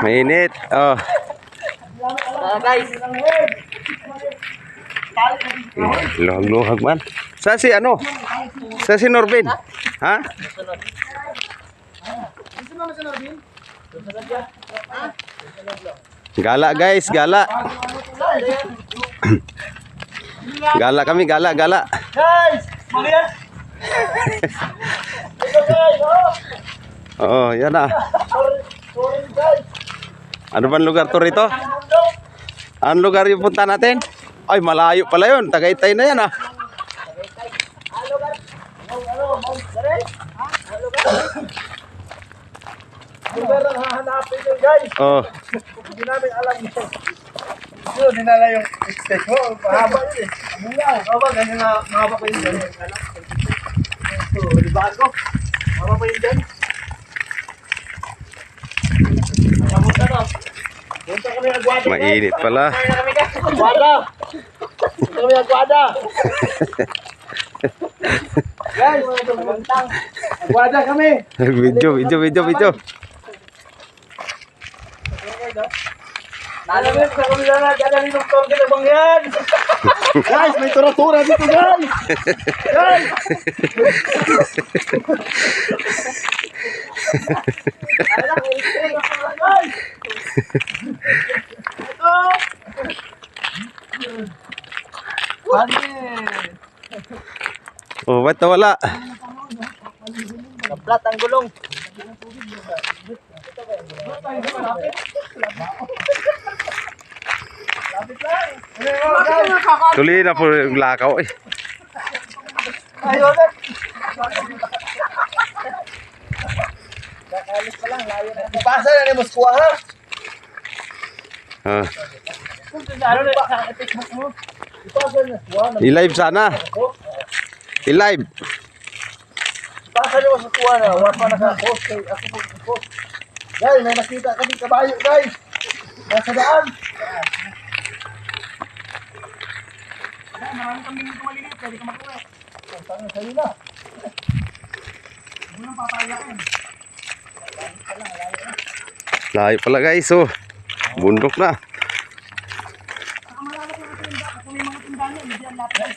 Mainit. Oh. Guys. Luhag-luhag man. Sa si ano? Sa si Norbin. Ha? Gala guys, gala. Gala kami, gala. Guys, malihat. Oo, yan na. Sorry guys. Ano bang lugar to rito? Anong lugar yung punta natin? Ay, malayo pala yun. Tagaytay na yan ah. Lugar ang hahanapin nyo guys. Oh. Hindi namin alam nyo. Yun, dinala yung stage mo. Mahaba yun eh. Oo ba, ganyan na mahaba pa yun dyan. So, libaan ko. Mahaba pa yun dyan. Kamusta to? Punta kami Aguada. Mainit pala. Aguada. Punta kami Aguada. Guys, Aguada kami. Video. Alam sa kami na dadali ng tongke na bang yan. Guys, may tura-tura dito guys. Guys. Oh, ba't wala? Kaplat ang gulong. Tuloy na po yung lakaw eh. Ayun. Ipasa na ni Moscow ha. Ah. Ipasa na Moscow. I-live sana. I-live. Ipasa ni Moscow na. Wala pa naka-post kay ako post. Guys, may nakita kami kabayo guys. Nasa daan. Marami kami dito maliliit. Pwede ka makuha. Ang tanong sa'yo na. Huwag nang papayakin. Layo pala guys, oh. Bundok na.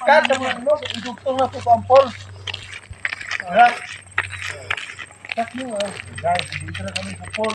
Kada mo ano, idugtong na po pampol. Alright. Guys, dito na kami sa pol.